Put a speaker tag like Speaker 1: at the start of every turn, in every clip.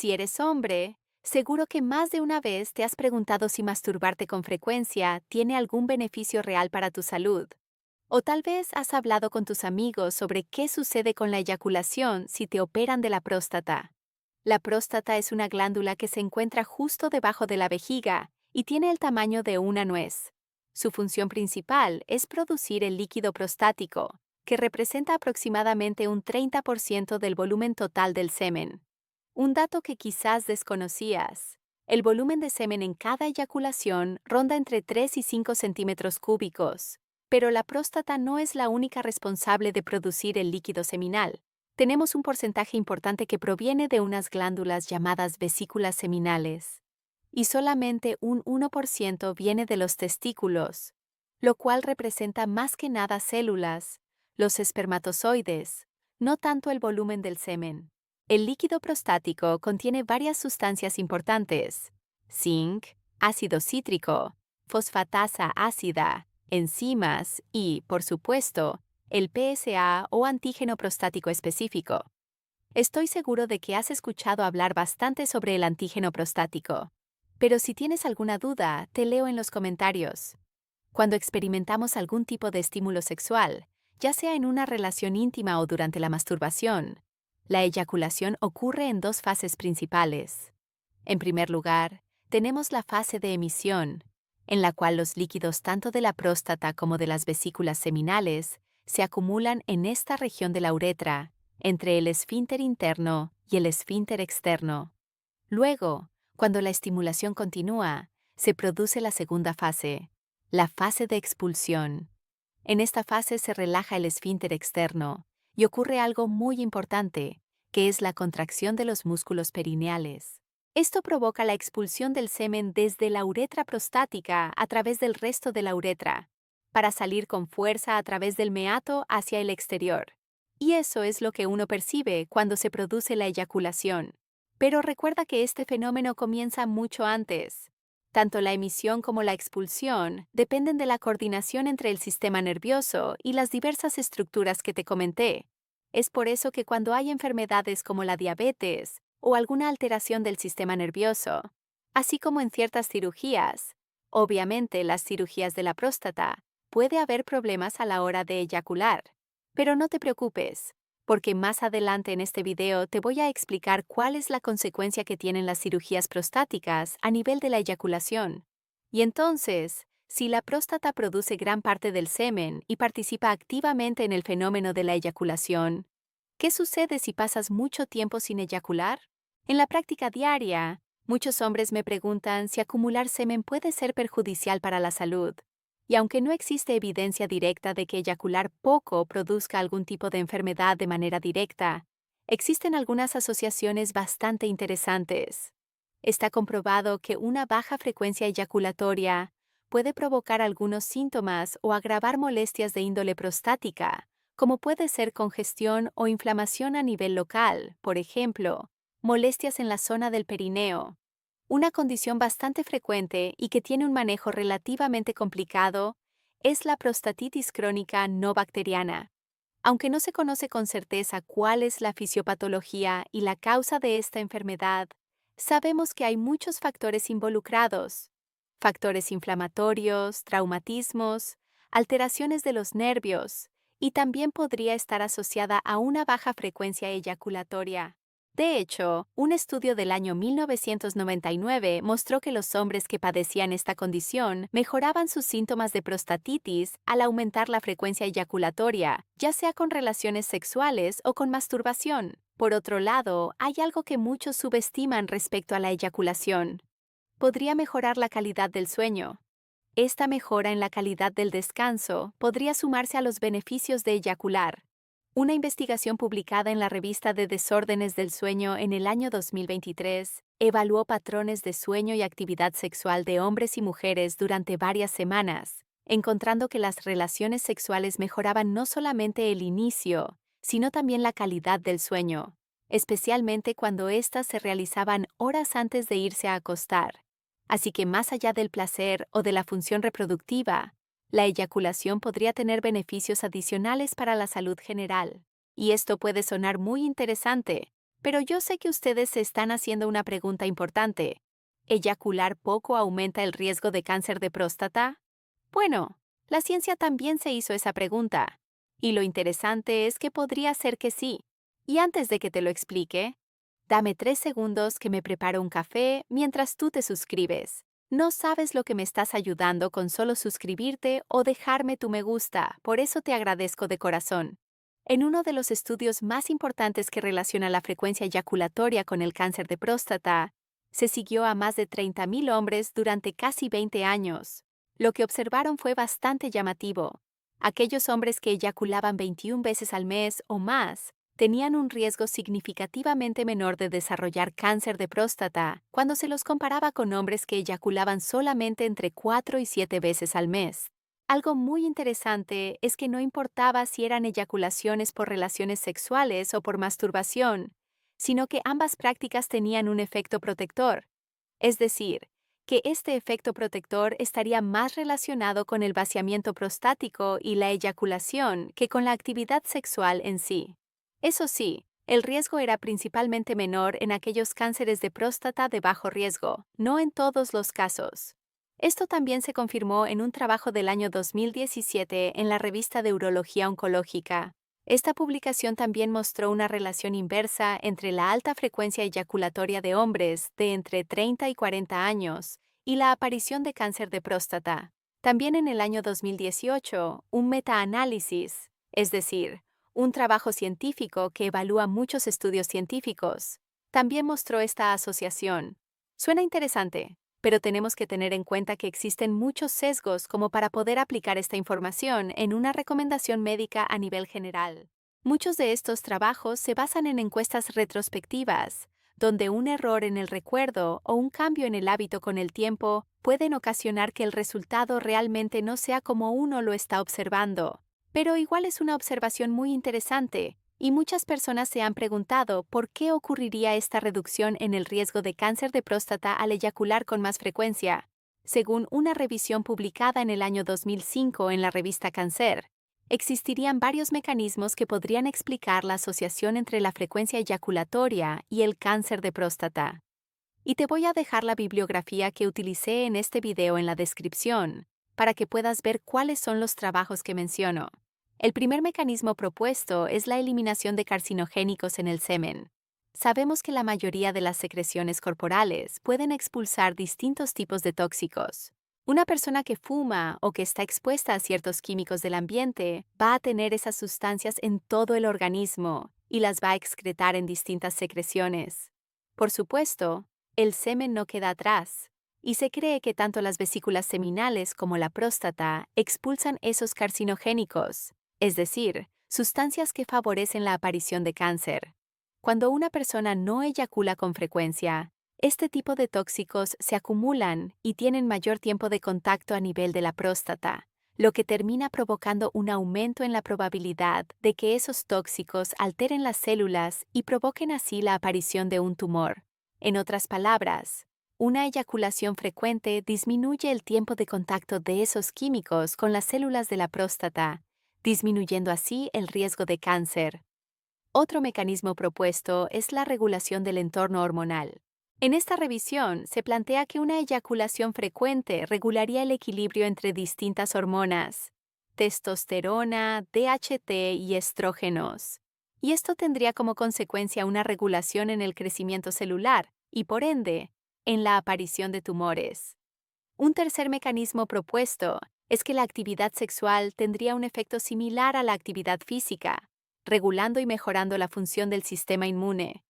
Speaker 1: Si eres hombre, seguro que más de una vez te has preguntado si masturbarte con frecuencia tiene algún beneficio real para tu salud. O tal vez has hablado con tus amigos sobre qué sucede con la eyaculación si te operan de la próstata. La próstata es una glándula que se encuentra justo debajo de la vejiga y tiene el tamaño de una nuez. Su función principal es producir el líquido prostático, que representa aproximadamente un 30% del volumen total del semen. Un dato que quizás desconocías. El volumen de semen en cada eyaculación ronda entre 3 y 5 centímetros cúbicos, pero la próstata no es la única responsable de producir el líquido seminal. Tenemos un porcentaje importante que proviene de unas glándulas llamadas vesículas seminales, y solamente un 1% viene de los testículos, lo cual representa más que nada células, los espermatozoides, no tanto el volumen del semen. El líquido prostático contiene varias sustancias importantes: zinc, ácido cítrico, fosfatasa ácida, enzimas y, por supuesto, el PSA o antígeno prostático específico. Estoy seguro de que has escuchado hablar bastante sobre el antígeno prostático, pero si tienes alguna duda, te leo en los comentarios. Cuando experimentamos algún tipo de estímulo sexual, ya sea en una relación íntima o durante la masturbación, la eyaculación ocurre en dos fases principales. En primer lugar, tenemos la fase de emisión, en la cual los líquidos tanto de la próstata como de las vesículas seminales se acumulan en esta región de la uretra, entre el esfínter interno y el esfínter externo. Luego, cuando la estimulación continúa, se produce la segunda fase, la fase de expulsión. En esta fase se relaja el esfínter externo y ocurre algo muy importante, que es la contracción de los músculos perineales. Esto provoca la expulsión del semen desde la uretra prostática a través del resto de la uretra, para salir con fuerza a través del meato hacia el exterior. Y eso es lo que uno percibe cuando se produce la eyaculación. Pero recuerda que este fenómeno comienza mucho antes. Tanto la emisión como la expulsión dependen de la coordinación entre el sistema nervioso y las diversas estructuras que te comenté. Es por eso que cuando hay enfermedades como la diabetes o alguna alteración del sistema nervioso, así como en ciertas cirugías, obviamente las cirugías de la próstata, puede haber problemas a la hora de eyacular. Pero no te preocupes, porque más adelante en este video te voy a explicar cuál es la consecuencia que tienen las cirugías prostáticas a nivel de la eyaculación. Y entonces, si la próstata produce gran parte del semen y participa activamente en el fenómeno de la eyaculación, ¿qué sucede si pasas mucho tiempo sin eyacular? En la práctica diaria, muchos hombres me preguntan si acumular semen puede ser perjudicial para la salud. Y aunque no existe evidencia directa de que eyacular poco produzca algún tipo de enfermedad de manera directa, existen algunas asociaciones bastante interesantes. Está comprobado que una baja frecuencia eyaculatoria puede provocar algunos síntomas o agravar molestias de índole prostática, como puede ser congestión o inflamación a nivel local, por ejemplo, molestias en la zona del perineo. Una condición bastante frecuente y que tiene un manejo relativamente complicado es la prostatitis crónica no bacteriana. Aunque no se conoce con certeza cuál es la fisiopatología y la causa de esta enfermedad, sabemos que hay muchos factores involucrados. Factores inflamatorios, traumatismos, alteraciones de los nervios, y también podría estar asociada a una baja frecuencia eyaculatoria. De hecho, un estudio del año 1999 mostró que los hombres que padecían esta condición mejoraban sus síntomas de prostatitis al aumentar la frecuencia eyaculatoria, ya sea con relaciones sexuales o con masturbación. Por otro lado, hay algo que muchos subestiman respecto a la eyaculación. Podría mejorar la calidad del sueño. Esta mejora en la calidad del descanso podría sumarse a los beneficios de eyacular. Una investigación publicada en la revista de Desórdenes del Sueño en el año 2023 evaluó patrones de sueño y actividad sexual de hombres y mujeres durante varias semanas, encontrando que las relaciones sexuales mejoraban no solamente el inicio, sino también la calidad del sueño, especialmente cuando éstas se realizaban horas antes de irse a acostar. Así que más allá del placer o de la función reproductiva, la eyaculación podría tener beneficios adicionales para la salud general. Y esto puede sonar muy interesante, Pero yo sé que ustedes se están haciendo una pregunta importante. ¿Eyacular poco aumenta el riesgo de cáncer de próstata? Bueno, la ciencia también se hizo esa pregunta. Y lo interesante es que podría ser que sí. Y antes de que te lo explique, dame 3 segundos que me preparo un café mientras tú te suscribes. No sabes lo que me estás ayudando con solo suscribirte o dejarme tu me gusta, por eso te agradezco de corazón. En uno de los estudios más importantes que relaciona la frecuencia eyaculatoria con el cáncer de próstata, se siguió a más de 30,000 hombres durante casi 20 años. Lo que observaron fue bastante llamativo. Aquellos hombres que eyaculaban 21 veces al mes o más tenían un riesgo significativamente menor de desarrollar cáncer de próstata cuando se los comparaba con hombres que eyaculaban solamente entre 4 y 7 veces al mes. Algo muy interesante es que no importaba si eran eyaculaciones por relaciones sexuales o por masturbación, sino que ambas prácticas tenían un efecto protector. Es decir, que este efecto protector estaría más relacionado con el vaciamiento prostático y la eyaculación que con la actividad sexual en sí. Eso sí, el riesgo era principalmente menor en aquellos cánceres de próstata de bajo riesgo, no en todos los casos. Esto también se confirmó en un trabajo del año 2017 en la revista de Urología Oncológica. Esta publicación también mostró una relación inversa entre la alta frecuencia eyaculatoria de hombres de entre 30 y 40 años y la aparición de cáncer de próstata. También en el año 2018, un metaanálisis, es decir, un trabajo científico que evalúa muchos estudios científicos, también mostró esta asociación. Suena interesante, pero tenemos que tener en cuenta que existen muchos sesgos como para poder aplicar esta información en una recomendación médica a nivel general. Muchos de estos trabajos se basan en encuestas retrospectivas, donde un error en el recuerdo o un cambio en el hábito con el tiempo pueden ocasionar que el resultado realmente no sea como uno lo está observando. Pero igual es una observación muy interesante, y muchas personas se han preguntado por qué ocurriría esta reducción en el riesgo de cáncer de próstata al eyacular con más frecuencia. Según una revisión publicada en el año 2005 en la revista Cáncer, existirían varios mecanismos que podrían explicar la asociación entre la frecuencia eyaculatoria y el cáncer de próstata. Y te voy a dejar la bibliografía que utilicé en este video en la descripción, para que puedas ver cuáles son los trabajos que menciono. El primer mecanismo propuesto es la eliminación de carcinogénicos en el semen. Sabemos que la mayoría de las secreciones corporales pueden expulsar distintos tipos de tóxicos. Una persona que fuma o que está expuesta a ciertos químicos del ambiente va a tener esas sustancias en todo el organismo y las va a excretar en distintas secreciones. Por supuesto, el semen no queda atrás, y se cree que tanto las vesículas seminales como la próstata expulsan esos carcinogénicos, es decir, sustancias que favorecen la aparición de cáncer. Cuando una persona no eyacula con frecuencia, este tipo de tóxicos se acumulan y tienen mayor tiempo de contacto a nivel de la próstata, lo que termina provocando un aumento en la probabilidad de que esos tóxicos alteren las células y provoquen así la aparición de un tumor. En otras palabras, una eyaculación frecuente disminuye el tiempo de contacto de esos químicos con las células de la próstata, disminuyendo así el riesgo de cáncer. Otro mecanismo propuesto es la regulación del entorno hormonal. En esta revisión se plantea que una eyaculación frecuente regularía el equilibrio entre distintas hormonas, testosterona, DHT y estrógenos. Y esto tendría como consecuencia una regulación en el crecimiento celular y, por ende, en la aparición de tumores. Un tercer mecanismo propuesto es que la actividad sexual tendría un efecto similar a la actividad física, regulando y mejorando la función del sistema inmune.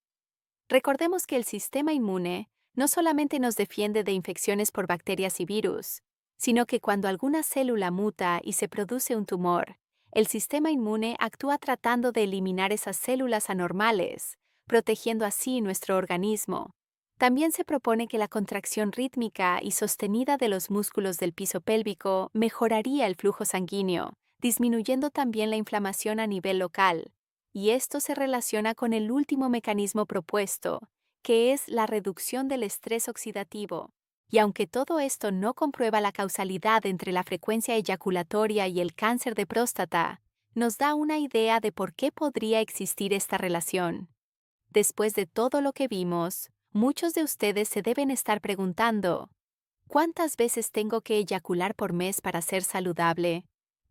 Speaker 1: Recordemos que el sistema inmune no solamente nos defiende de infecciones por bacterias y virus, sino que cuando alguna célula muta y se produce un tumor, el sistema inmune actúa tratando de eliminar esas células anormales, protegiendo así nuestro organismo. También se propone que la contracción rítmica y sostenida de los músculos del piso pélvico mejoraría el flujo sanguíneo, disminuyendo también la inflamación a nivel local. Y esto se relaciona con el último mecanismo propuesto, que es la reducción del estrés oxidativo. Y aunque todo esto no comprueba la causalidad entre la frecuencia eyaculatoria y el cáncer de próstata, nos da una idea de por qué podría existir esta relación. Después de todo lo que vimos, muchos de ustedes se deben estar preguntando, ¿cuántas veces tengo que eyacular por mes para ser saludable?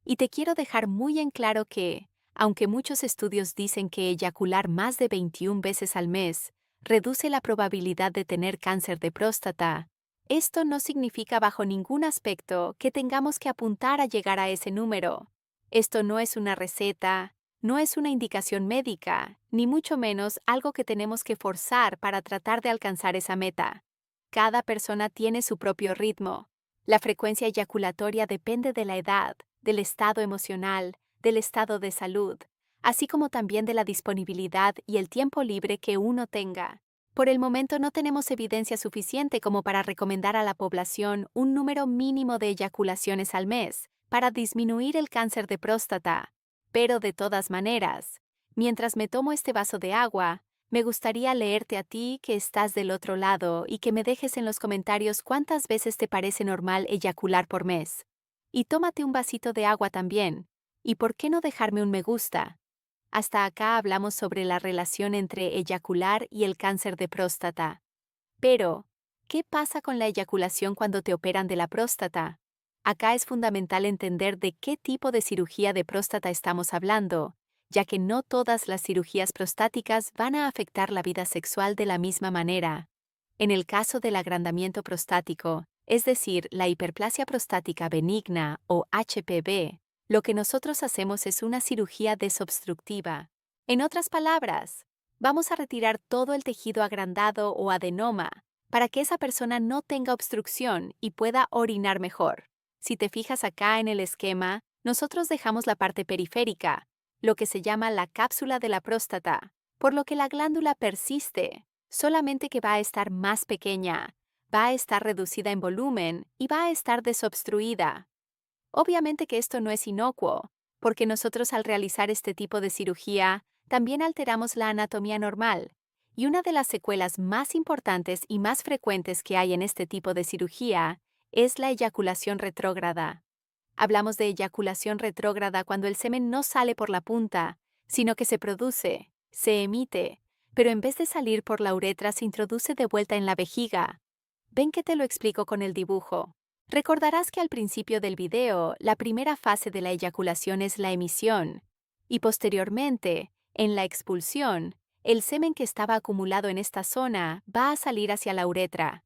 Speaker 1: Y te quiero dejar muy en claro que, aunque muchos estudios dicen que eyacular más de 21 veces al mes reduce la probabilidad de tener cáncer de próstata, esto no significa bajo ningún aspecto que tengamos que apuntar a llegar a ese número. Esto no es una receta, no es una indicación médica, ni mucho menos algo que tenemos que forzar para tratar de alcanzar esa meta. Cada persona tiene su propio ritmo. La frecuencia eyaculatoria depende de la edad, del estado emocional, del estado de salud, así como también de la disponibilidad y el tiempo libre que uno tenga. Por el momento no tenemos evidencia suficiente como para recomendar a la población un número mínimo de eyaculaciones al mes para disminuir el cáncer de próstata. Pero de todas maneras, mientras me tomo este vaso de agua, me gustaría leerte a ti que estás del otro lado y que me dejes en los comentarios cuántas veces te parece normal eyacular por mes. Y tómate un vasito de agua también. ¿Y por qué no dejarme un me gusta? Hasta acá hablamos sobre la relación entre eyacular y el cáncer de próstata. Pero, ¿qué pasa con la eyaculación cuando te operan de la próstata? Acá es fundamental entender de qué tipo de cirugía de próstata estamos hablando, ya que no todas las cirugías prostáticas van a afectar la vida sexual de la misma manera. En el caso del agrandamiento prostático, es decir, la hiperplasia prostática benigna o HPB, lo que nosotros hacemos es una cirugía desobstructiva. En otras palabras, vamos a retirar todo el tejido agrandado o adenoma para que esa persona no tenga obstrucción y pueda orinar mejor. Si te fijas acá en el esquema, nosotros dejamos la parte periférica, lo que se llama la cápsula de la próstata, por lo que la glándula persiste, solamente que va a estar más pequeña, va a estar reducida en volumen y va a estar desobstruida. Obviamente que esto no es inocuo, porque nosotros al realizar este tipo de cirugía también alteramos la anatomía normal, y una de las secuelas más importantes y más frecuentes que hay en este tipo de cirugía es la eyaculación retrógrada. Hablamos de eyaculación retrógrada cuando el semen no sale por la punta, sino que se produce, se emite, pero en vez de salir por la uretra se introduce de vuelta en la vejiga. Ven que te lo explico con el dibujo. Recordarás que al principio del video, la primera fase de la eyaculación es la emisión, y posteriormente, en la expulsión, el semen que estaba acumulado en esta zona va a salir hacia la uretra.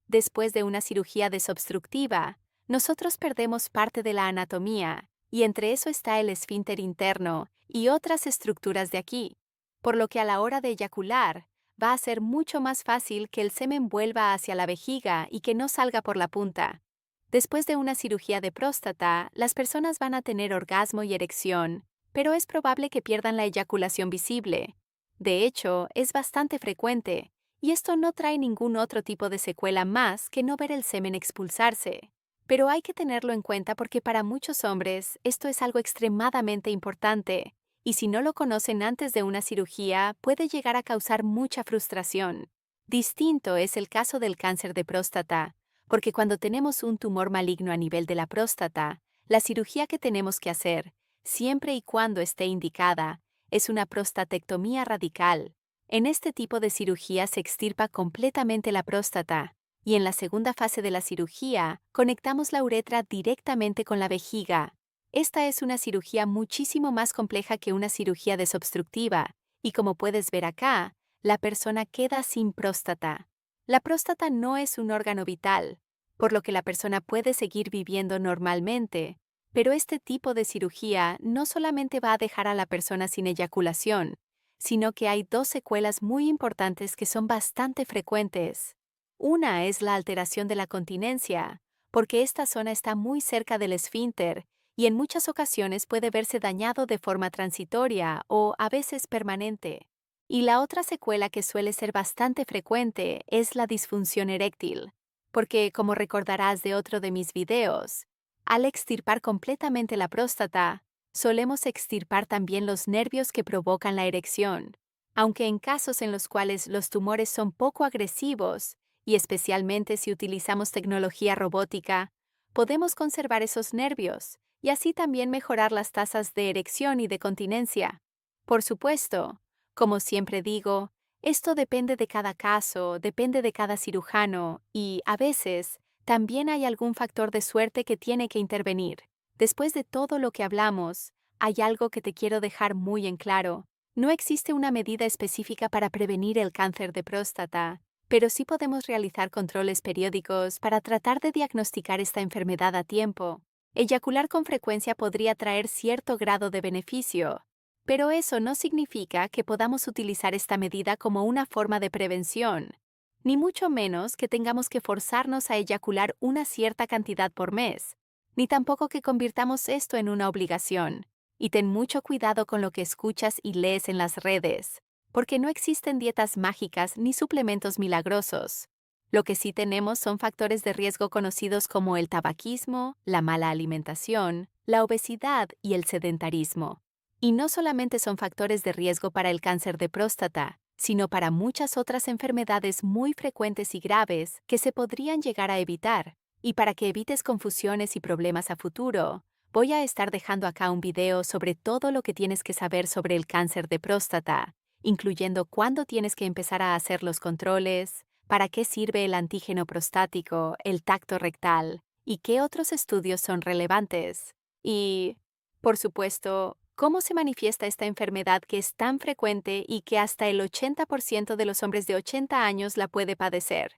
Speaker 1: Después de una cirugía desobstructiva, nosotros perdemos parte de la anatomía, y entre eso está el esfínter interno y otras estructuras de aquí, por lo que a la hora de eyacular, va a ser mucho más fácil que el semen vuelva hacia la vejiga y que no salga por la punta. Después de una cirugía de próstata, las personas van a tener orgasmo y erección, pero es probable que pierdan la eyaculación visible. De hecho, es bastante frecuente, y esto no trae ningún otro tipo de secuela más que no ver el semen expulsarse. Pero hay que tenerlo en cuenta porque para muchos hombres esto es algo extremadamente importante, y si no lo conocen antes de una cirugía puede llegar a causar mucha frustración. Distinto es el caso del cáncer de próstata, porque cuando tenemos un tumor maligno a nivel de la próstata, la cirugía que tenemos que hacer, siempre y cuando esté indicada, es una prostatectomía radical. En este tipo de cirugía se extirpa completamente la próstata, y en la segunda fase de la cirugía conectamos la uretra directamente con la vejiga. Esta es una cirugía muchísimo más compleja que una cirugía desobstructiva, y como puedes ver acá, la persona queda sin próstata. La próstata no es un órgano vital, por lo que la persona puede seguir viviendo normalmente, pero este tipo de cirugía no solamente va a dejar a la persona sin eyaculación, sino que hay dos secuelas muy importantes que son bastante frecuentes. Una es la alteración de la continencia, porque esta zona está muy cerca del esfínter y en muchas ocasiones puede verse dañado de forma transitoria o a veces permanente. Y la otra secuela que suele ser bastante frecuente es la disfunción eréctil, porque como recordarás de otro de mis videos, al extirpar completamente la próstata, solemos extirpar también los nervios que provocan la erección, aunque en casos en los cuales los tumores son poco agresivos, y especialmente si utilizamos tecnología robótica, podemos conservar esos nervios y así también mejorar las tasas de erección y de continencia. Por supuesto, como siempre digo, Esto depende de cada caso, depende de cada cirujano y, a veces, también hay algún factor de suerte que tiene que intervenir. Después de todo lo que hablamos, hay algo que te quiero dejar muy en claro. No existe una medida específica para prevenir el cáncer de próstata, pero sí podemos realizar controles periódicos para tratar de diagnosticar esta enfermedad a tiempo. Eyacular con frecuencia podría traer cierto grado de beneficio, pero eso no significa que podamos utilizar esta medida como una forma de prevención, ni mucho menos que tengamos que forzarnos a eyacular una cierta cantidad por mes, ni tampoco que convirtamos esto en una obligación. Y ten mucho cuidado con lo que escuchas y lees en las redes, porque no existen dietas mágicas ni suplementos milagrosos. Lo que sí tenemos son factores de riesgo conocidos como el tabaquismo, la mala alimentación, la obesidad y el sedentarismo. Y no solamente son factores de riesgo para el cáncer de próstata, sino para muchas otras enfermedades muy frecuentes y graves que se podrían llegar a evitar. Y para que evites confusiones y problemas a futuro, voy a estar dejando acá un video sobre todo lo que tienes que saber sobre el cáncer de próstata, incluyendo cuándo tienes que empezar a hacer los controles, para qué sirve el antígeno prostático, el tacto rectal y qué otros estudios son relevantes. Y, por supuesto, cómo se manifiesta esta enfermedad que es tan frecuente y que hasta el 80% de los hombres de 80 años la puede padecer.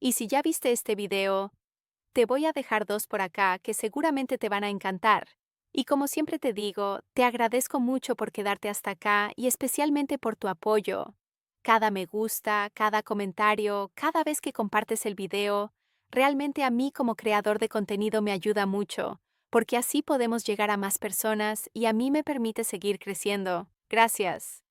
Speaker 1: Y si ya viste este video, te voy a dejar dos por acá que seguramente te van a encantar. Y como siempre te digo, te agradezco mucho por quedarte hasta acá y especialmente por tu apoyo. Cada me gusta, cada comentario, cada vez que compartes el video, realmente a mí como creador de contenido me ayuda mucho, porque así podemos llegar a más personas y a mí me permite seguir creciendo. Gracias.